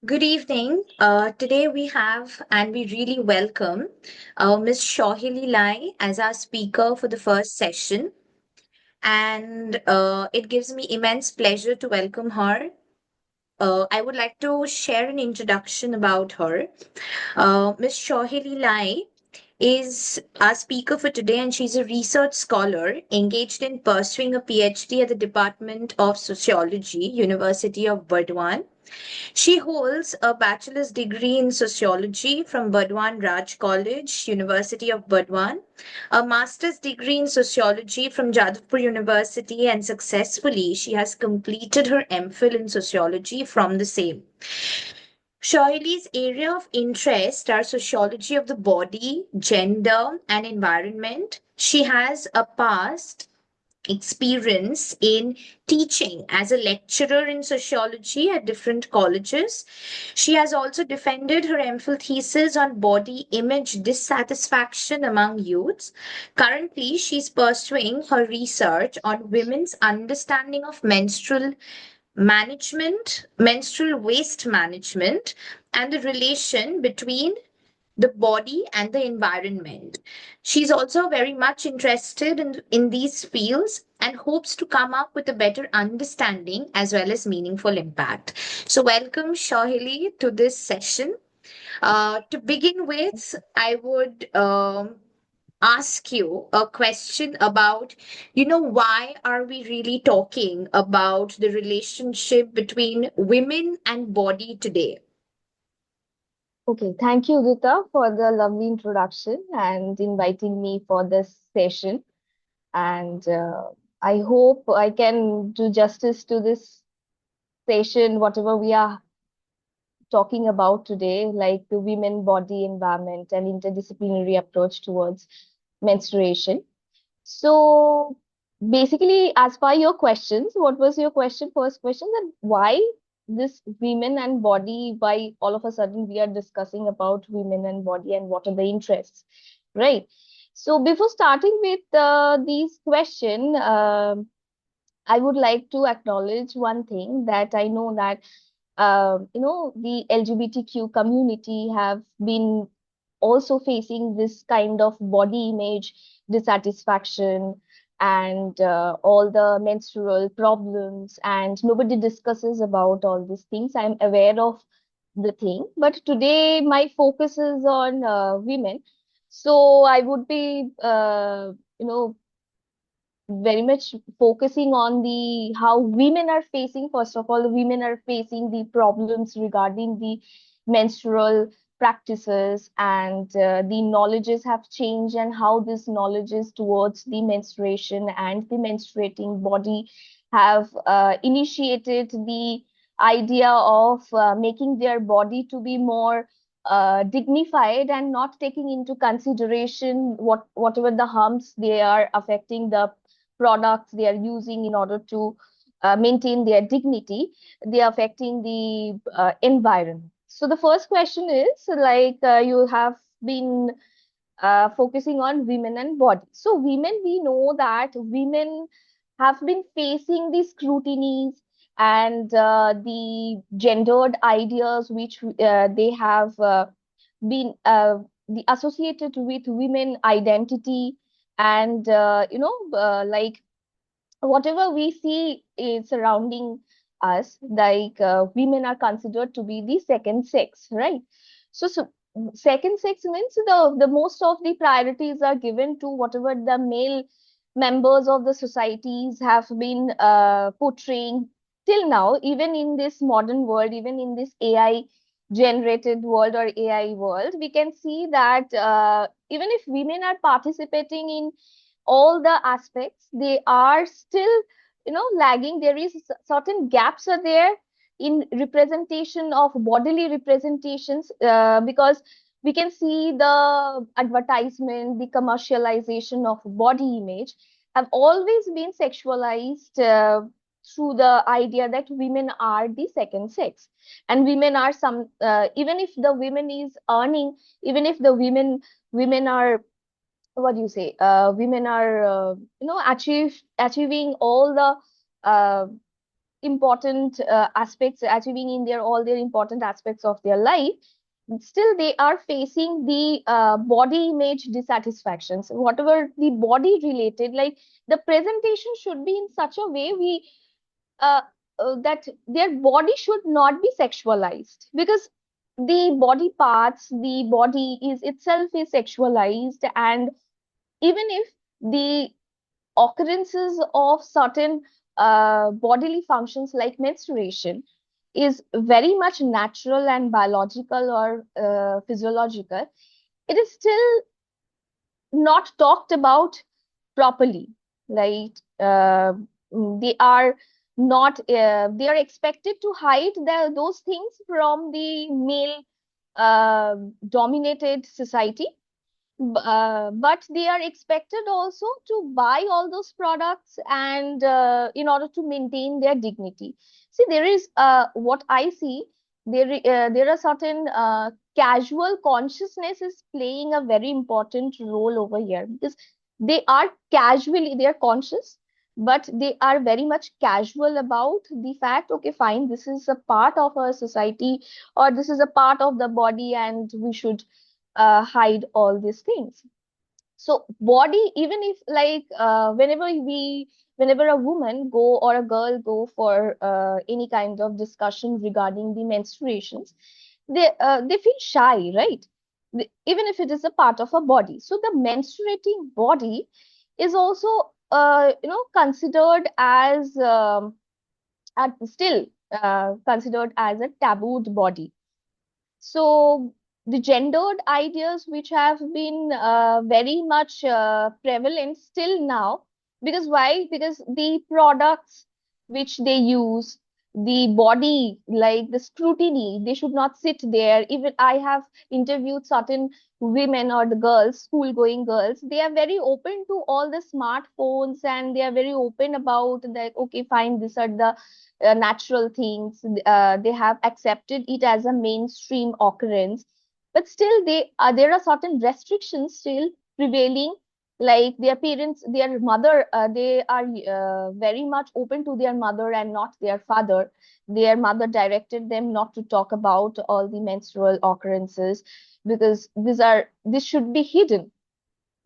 Good evening. Today we have and we really welcome Ms. Saheli Lai as our speaker for the first session. And it gives me immense pleasure to welcome her. I would like to share an introduction about her. Ms. Saheli Lai is our speaker for today, and she's a research scholar engaged in pursuing a PhD at the Department of Sociology, University of Burdwan. She holds a bachelor's degree in sociology from Burdwan Raj College, University of Burdwan, a master's degree in sociology from Jadavpur University, and successfully she has completed her MPhil in sociology from the same. Shoili's area of interest are sociology of the body, gender, and environment. She has a past experience in teaching as a lecturer in sociology at different colleges. She has also defended her MPhil thesis on body image dissatisfaction among youths. Currently, she's pursuing her research on women's understanding of menstrual waste management, and the relation between the body and the environment. She's also very much interested in these fields and hopes to come up with a better understanding as well as meaningful impact. So, welcome, Shahili, to this session. To begin with, I would ask you a question about, why are we really talking about the relationship between women and body today? Okay, thank you, Udita, for the lovely introduction and inviting me for this session. And I hope I can do justice to this session, whatever we are talking about today, like the women, body, environment, and interdisciplinary approach towards menstruation. So, basically, as per your questions, what was your question? First question, that why this women and body, why all of a sudden we are discussing about women and body and what are the interests, right? So before starting with these question, I would like to acknowledge one thing, that I know that the LGBTQ community have been also facing this kind of body image dissatisfaction and all the menstrual problems, and nobody discusses about all these things. I'm aware of the thing, but today my focus is on women. So I would be very much focusing on the how women are facing, first of all, women are facing the problems regarding the menstrual practices, and the knowledges have changed, and how these knowledges towards the menstruation and the menstruating body have initiated the idea of making their body to be more dignified, and not taking into consideration whatever the harms they are affecting the products they are using in order to maintain their dignity. They are affecting the environment. So the first question is, like, you have been focusing on women and body. So women, we know that women have been facing the scrutinies and the gendered ideas which they have been the associated with women identity, and like whatever we see is surrounding us, like women are considered to be the second sex, right? So second sex means the most of the priorities are given to whatever the male members of the societies have been portraying till now, even in this modern world, even in this AI generated world or AI world. We can see that even if women are participating in all the aspects, they are still lagging. There is certain gaps are there in representation of bodily representations, because we can see the advertisement, the commercialization of body image have always been sexualized through the idea that women are the second sex, and women are some even if the women is earning, even if the women are, what do you say, women are achieving all the uh, important aspects, achieving in their all their important aspects of their life, still they are facing the body image dissatisfactions, whatever the body related, like the presentation should be in such a way we uh, that their body should not be sexualized, because the body parts, the body is itself is sexualized, and even if the occurrences of certain bodily functions like menstruation is very much natural and biological or physiological, it is still not talked about properly. Like they are not, they are expected to hide those things from the male dominated society, but they are expected also to buy all those products and in order to maintain their dignity. See, there is what I see, there are certain casual consciousness is playing a very important role over here, because they are conscious, but they are very much casual about the fact, okay, fine, this is a part of our society, or this is a part of the body, and we should hide all these things. So body, even if like whenever a woman go or a girl go for any kind of discussion regarding the menstruations, they feel shy, right? Even if it is a part of a body. So the menstruating body is also considered as still considered as a tabooed body. So the gendered ideas which have been very much prevalent still now, because why? Because the products which they use, the body, like the scrutiny, they should not sit there. Even I have interviewed certain women or the girls, school going girls, they are very open to all the smartphones, and they are very open about that, okay, fine, these are the natural things. They have accepted it as a mainstream occurrence, but still there are certain restrictions still prevailing. Like their parents, their mother, they are very much open to their mother and not their father. Their mother directed them not to talk about all the menstrual occurrences, because this should be hidden.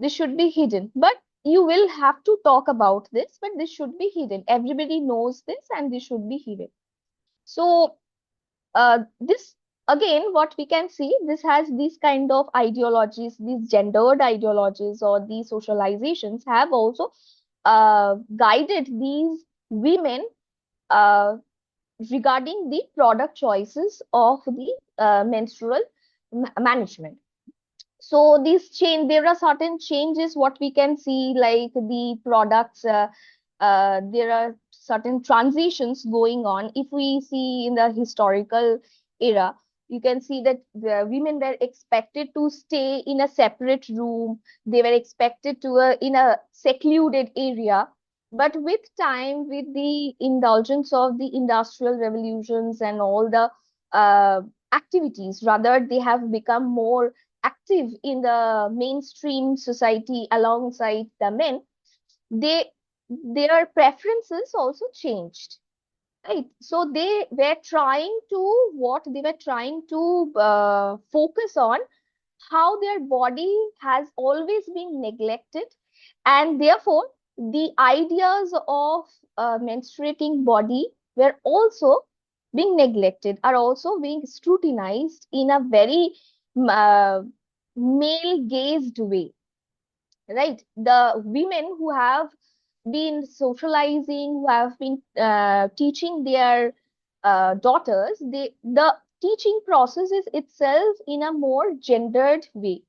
This should be hidden, but you will have to talk about this, but this should be hidden. Everybody knows this, and this should be hidden. So this, again, what we can see, this has these kind of ideologies, these gendered ideologies or these socializations have also guided these women uh, regarding the product choices of the menstrual management. So these change, there are certain changes what we can see, like the products, there are certain transitions going on. If we see in the historical era, you can see that the women were expected to stay in a separate room, they were expected to in a secluded area. But with time, with the indulgence of the industrial revolutions and all the uh, activities, rather they have become more active in the mainstream society alongside the men, they their preferences also changed, right? So they were trying to, what they were trying to focus on, how their body has always been neglected, and therefore the ideas of menstruating body were also being neglected, are also being scrutinized in a very uh, male gazed way, right? The women who have been socializing, who have been teaching their daughters, the teaching process is itself in a more gendered way.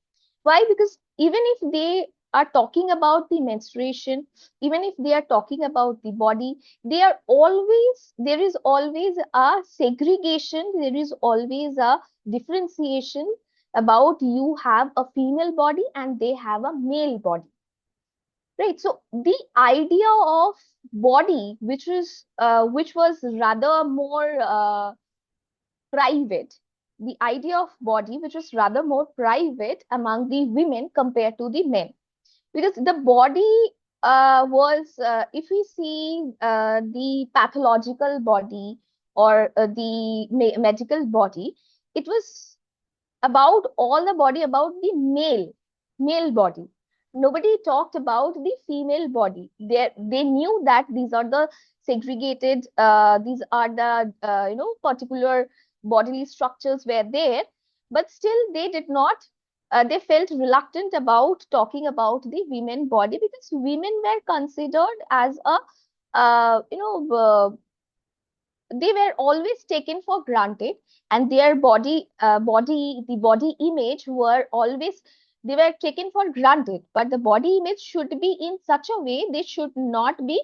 Why? Because even if they are talking about the menstruation, even if they are talking about the body, there is always a segregation, there is always a differentiation about, you have a female body and they have a male body. Right. So the idea of body, which was rather more private, the idea of body, which was rather more private among the women compared to the men, because the body. was if we see the pathological body or the medical body, it was about all the body, about the male body. Nobody talked about the female body. They knew that these are the segregated, these are the particular bodily structures were there, but still they did not. They felt reluctant about talking about the women body because women were considered as a they were always taken for granted, and their the body image were always, they were taken for granted, but the body image should be in such a way, they should not be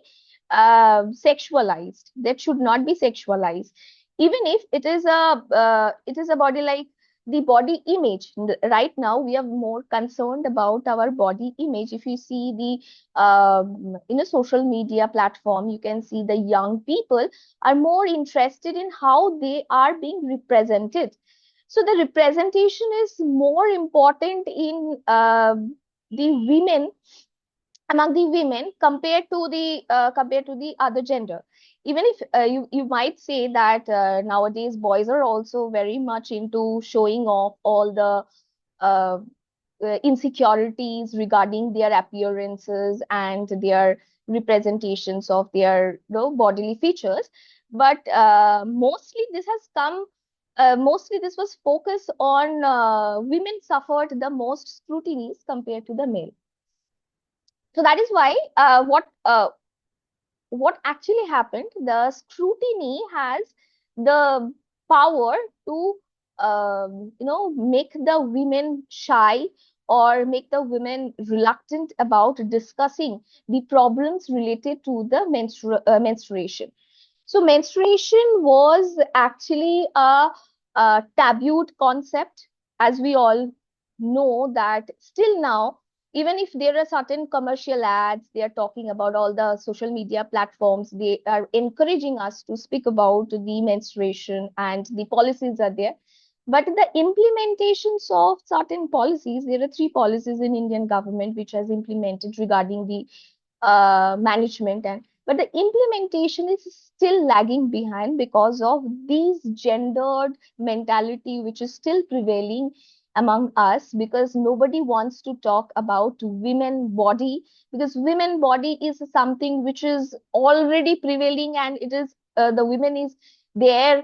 sexualized, that should not be sexualized, even if it is a body like the body image. Right now we are more concerned about our body image. If you see the in a social media platform, you can see the young people are more interested in how they are being represented. So the representation is more important in the women, among the women, compared to the other gender. Even if you might say that nowadays boys are also very much into showing off all the uh, insecurities regarding their appearances and their representations of their bodily features, but mostly this was focused on women suffered the most scrutinies compared to the male. So that is why what actually happened, the scrutiny has the power to make the women shy or make the women reluctant about discussing the problems related to the menstruation. So menstruation was actually a tabooed concept, as we all know that still now, even if there are certain commercial ads, they are talking about all the social media platforms, they are encouraging us to speak about the menstruation and the policies are there. But the implementations of certain policies, there are three policies in Indian government which has implemented regarding the management, and but the implementation is still lagging behind because of these gendered mentality which is still prevailing among us, because nobody wants to talk about women body, because women body is something which is already prevailing, and it is the women is there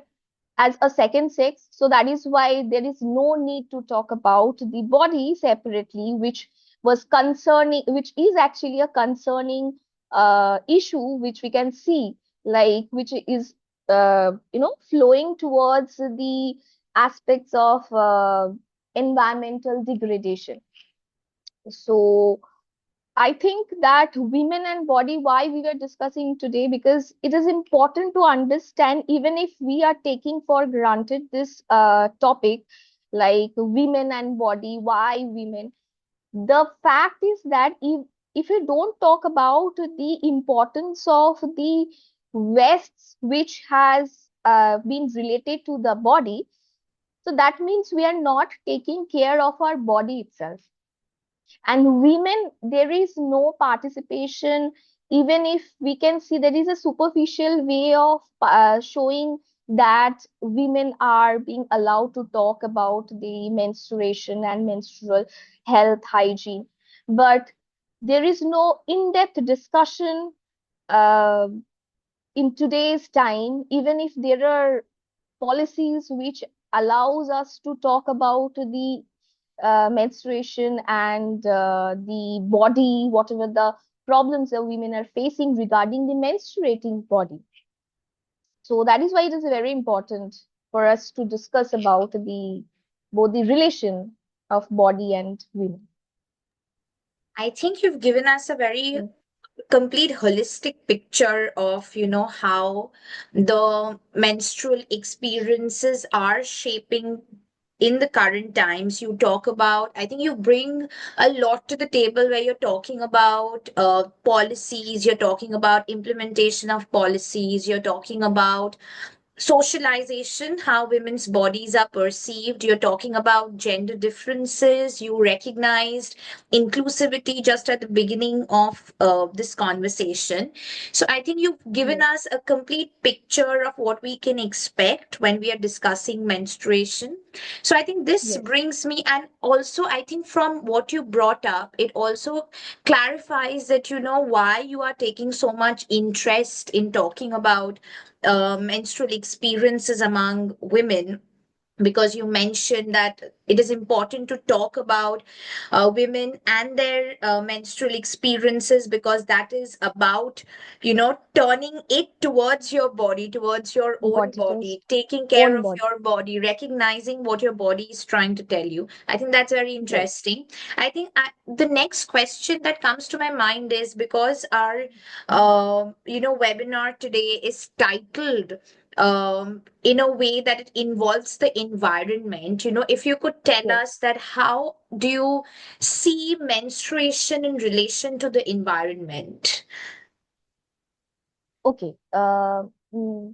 as a second sex. So that is why there is no need to talk about the body separately, which was concerning, which is actually a concerning issue, which we can see, like which is flowing towards the aspects of environmental degradation. So I think that women and body, why we were discussing today, because it is important to understand, even if we are taking for granted this topic, like women and body, why women. The fact is that if you don't talk about the importance of the waste which has been related to the body, so that means we are not taking care of our body itself. And women, there is no participation. Even if we can see, there is a superficial way of showing that women are being allowed to talk about the menstruation and menstrual health hygiene, but there is no in-depth discussion uh, in today's time. Even if there are policies which allows us to talk about the menstruation and the body, whatever the problems that women are facing regarding the menstruating body. So that is why it is very important for us to discuss about the both the relation of body and women. I think you've given us a very complete holistic picture of how the menstrual experiences are shaping in the current times. You talk about, I think you bring a lot to the table where you're talking about policies, you're talking about implementation of policies, you're talking about socialization, how women's bodies are perceived. You're talking about gender differences. You recognized inclusivity just at the beginning of this conversation. So I think you've given Yes, us a complete picture of what we can expect when we are discussing menstruation. So I think this yes, brings me, and also I think from what you brought up, it also clarifies that you know why you are taking so much interest in talking about menstrual experiences among women, because you mentioned that it is important to talk about women and their menstrual experiences, because that is about, you know, turning it towards your body, towards your own what it is, body, taking care own of body. your body, recognizing what your body is trying to tell you. I think that's very Yes, interesting. I think the next question that comes to my mind is, because our you know, webinar today is titled in a way that it involves the environment. You know, if you could tell yes. us that how do you see menstruation in relation to the environment? Okay. Mm,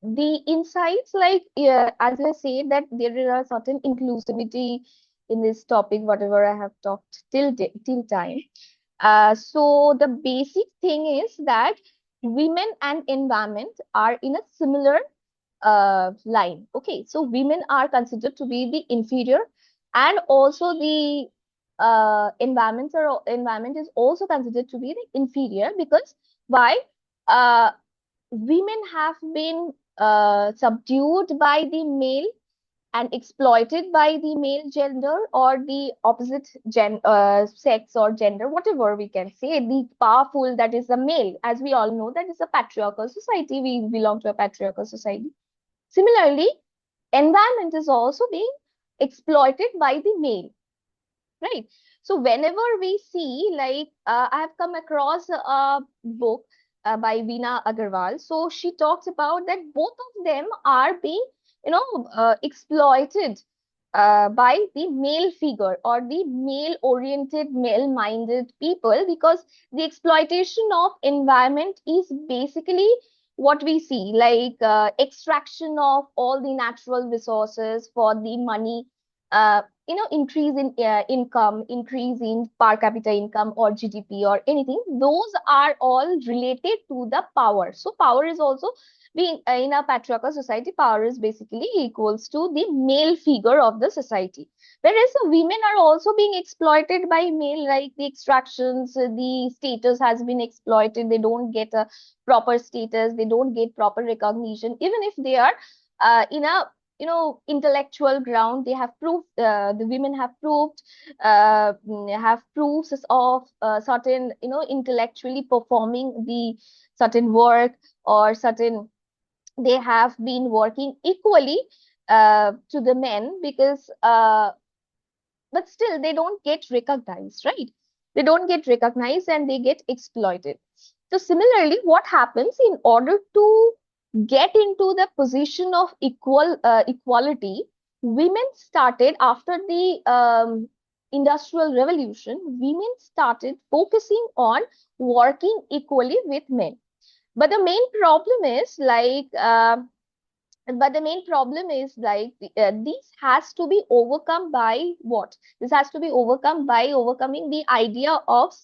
the insights, like, as I say, that there are certain inclusivity in this topic, whatever I have talked till time. So the basic thing is that women and environment are in a similar line. Okay, so women are considered to be the inferior, and also the environment is also considered to be the inferior, because why? Uh, Women have been subdued by the male and exploited by the male gender, or the opposite sex or gender, whatever we can say, the powerful, that is the male. As we all know, that is a patriarchal society. We belong to a patriarchal society. Similarly, environment is also being exploited by the male, right? So whenever we see, like, I have come across a book by Veena Agarwal. So she talks about that both of them are being, exploited by the male figure, or the male oriented, male minded people, because the exploitation of environment is basically what we see, like, extraction of all the natural resources for the money, increase in income, increase in per capita income or GDP or anything. Those are all related to the power. So power is also being, in a patriarchal society, power is basically equals to the male figure of the society. Whereas the women are also being exploited by male, like the extractions, the status has been exploited. They don't get a proper status. They don't get proper recognition, even if they are in a, intellectual ground. They have proved, the women have proofs of certain, intellectually performing the certain work, or certain, they have been working equally to the men, because but still they don't get recognized, right? They don't get recognized and they get exploited. So similarly, what happens, in order to get into the position of equality, women started, after the industrial revolution, women started focusing on working equally with men. But the main problem is, like, this has to be overcome by what? This has to be overcome by overcoming the idea of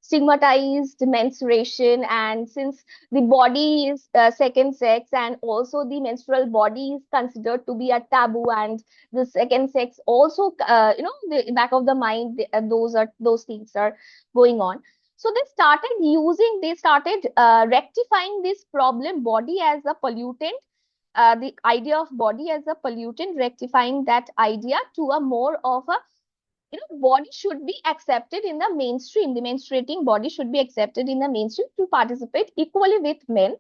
stigmatized menstruation. And since the body is second sex, and also the menstrual body is considered to be a taboo, and the second sex also, the back of the mind, those things are going on. So they started rectifying this problem, body as a pollutant, the idea of body as a pollutant, rectifying that idea to a more of a, body should be accepted in the mainstream. The menstruating body should be accepted in the mainstream to participate equally with men,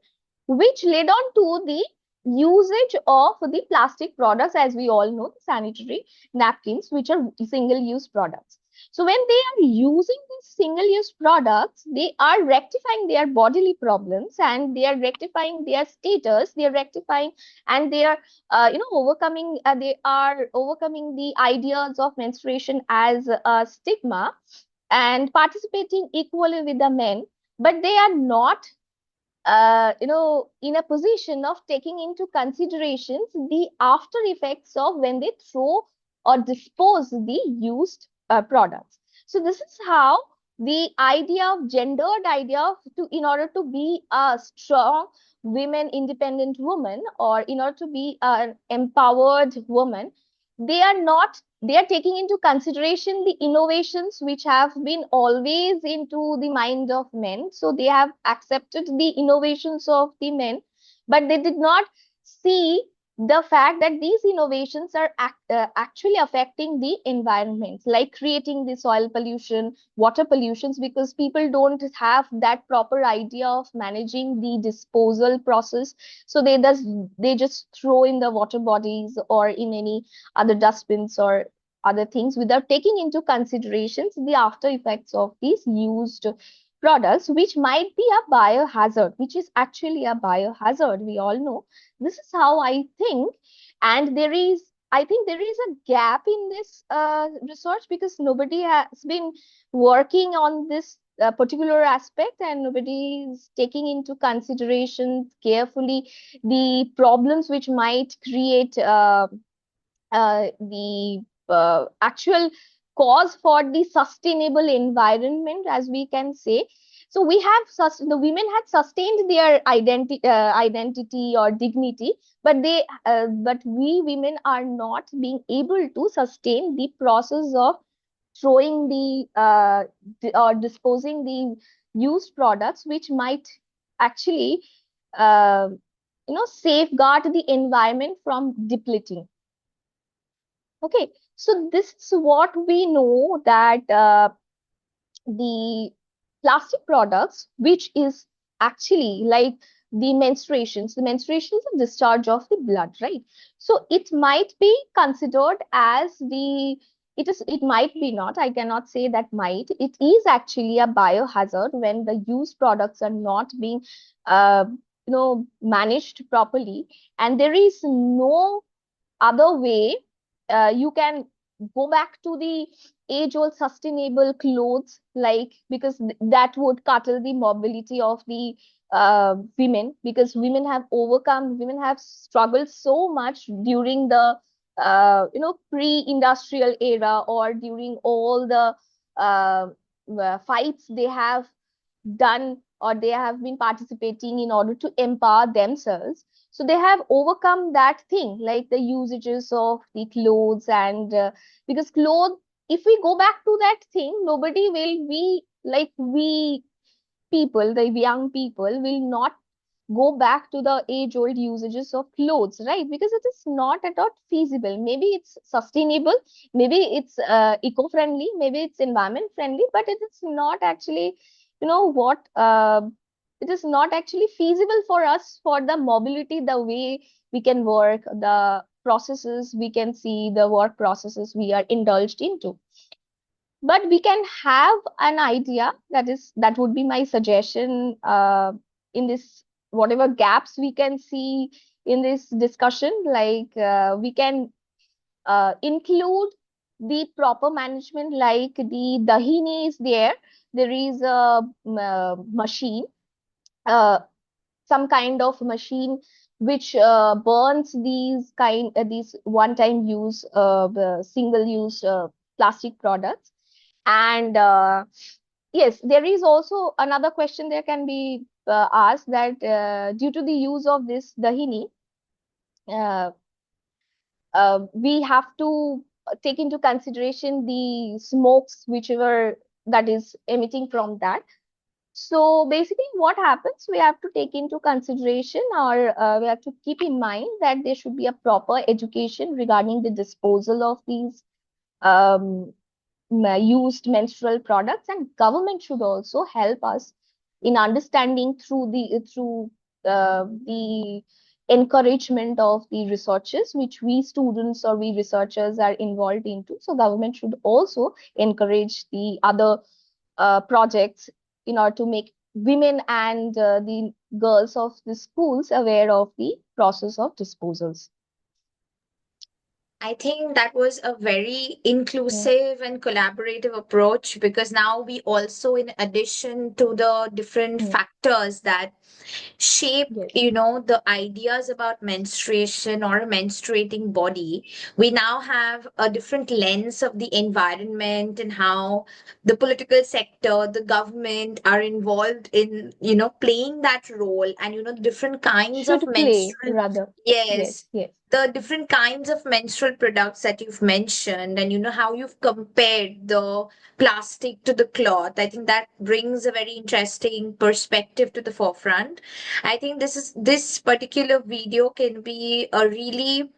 which led on to the usage of the plastic products, as we all know, the sanitary napkins, which are single-use products. So when they are using these single-use products, they are rectifying their bodily problems, and they are rectifying their status, they are rectifying, and they are they are overcoming the ideas of menstruation as a stigma, and participating equally with the men. But they are not in a position of taking into considerations the after effects of when they throw or dispose the used products. So this is how the idea of gendered idea to in order to be a strong women independent woman, or in order to be an empowered woman, they are taking into consideration the innovations which have been always into the mind of men. So they have accepted the innovations of the men, but they did not see the fact that these innovations are actually affecting the environment, like creating the soil pollution, water pollutions, because people don't have that proper idea of managing the disposal process. So they just throw in the water bodies or in any other dustbins or other things without taking into considerations the after effects of these used products, which might be a biohazard, which is actually a biohazard, we all know. This is how I think. And I think there is a gap in this research, because nobody has been working on this particular aspect, and nobody is taking into consideration carefully the problems which might create the actual cause for the sustainable environment, as we can say. So the women had sustained their identity or dignity, but but we women are not being able to sustain the process of throwing or disposing the used products, which might actually uh, safeguard the environment from depleting. Okay, so this is what we know, that the plastic products, which is actually like the menstruation is a discharge of the blood, right? So it might be considered as it might be not, I cannot say that might, it is actually a biohazard when the used products are not being managed properly, and there is no other way. You can go back to the age old sustainable clothes, like, because that would curtail the mobility of the women, because women have struggled so much during the pre-industrial era, or during all the uh, fights they have done, or they have been participating in order to empower themselves. So they have overcome that thing, like the usages of the clothes. And because clothes, if we go back to that thing, nobody will be like, we people, the young people will not go back to the age old usages of clothes, right? Because it is not at all feasible. Maybe it's sustainable, maybe it's eco friendly, maybe it's environment friendly, but it is not actually, what it is not actually feasible for us, for the mobility, the way we can work, the processes we can see, the work processes we are indulged into. But we can have an idea, that would be my suggestion, in this, whatever gaps we can see in this discussion, like we can include the proper management, like the dahini is there. There is a machine, uh, some kind of machine which burns these one time use single use plastic products. And yes, there is also another question there can be asked, that due to the use of this dahini, uh, we have to take into consideration the smokes whichever that is emitting from that. So basically what happens, we have to take into consideration, or we have to keep in mind, that there should be a proper education regarding the disposal of these um, used menstrual products, and government should also help us in understanding through the encouragement of the researches which we students or we researchers are involved into. So government should also encourage the other projects in order to make women and the girls of the schools aware of the process of disposals. I think that was a very Mm, inclusive and collaborative approach, because now we also, in addition to the different mm, factors that shape, yes, the ideas about menstruation or a menstruating body, we now have a different lens of the environment and how the political sector, the government are involved in, playing that role, and, the different kinds of should play menstrual, rather. yes, Yes, yes. the different kinds of menstrual products that you've mentioned, and how you've compared the plastic to the cloth. I think that brings a very interesting perspective to the forefront. I think this particular video can be a really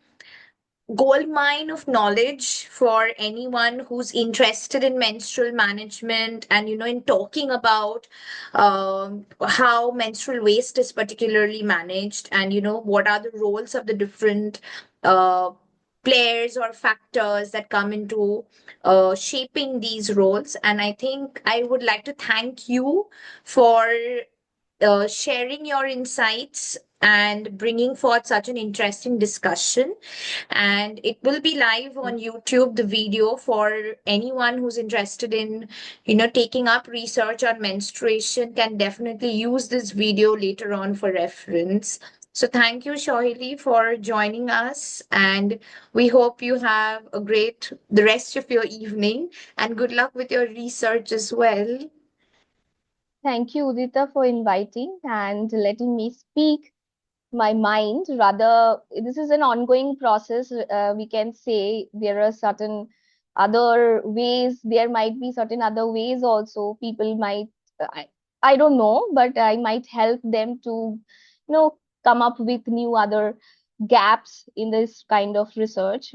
gold mine of knowledge for anyone who's interested in menstrual management, and in talking about how menstrual waste is particularly managed, and what are the roles of the different uh, players or factors that come into shaping these roles. And I think I would like to thank you for sharing your insights and bringing forth such an interesting discussion. And it will be live on YouTube, the video, for anyone who's interested in, taking up research on menstruation can definitely use this video later on for reference. So thank you, Shohili, for joining us, and we hope you have a great the rest of your evening, and good luck with your research as well. Thank you, Udita, for inviting and letting me speak my mind. Rather, this is an ongoing process. We can say there are certain other ways, there might be certain other ways also. People might, I don't know, but I might help them to, come up with new other gaps in this kind of research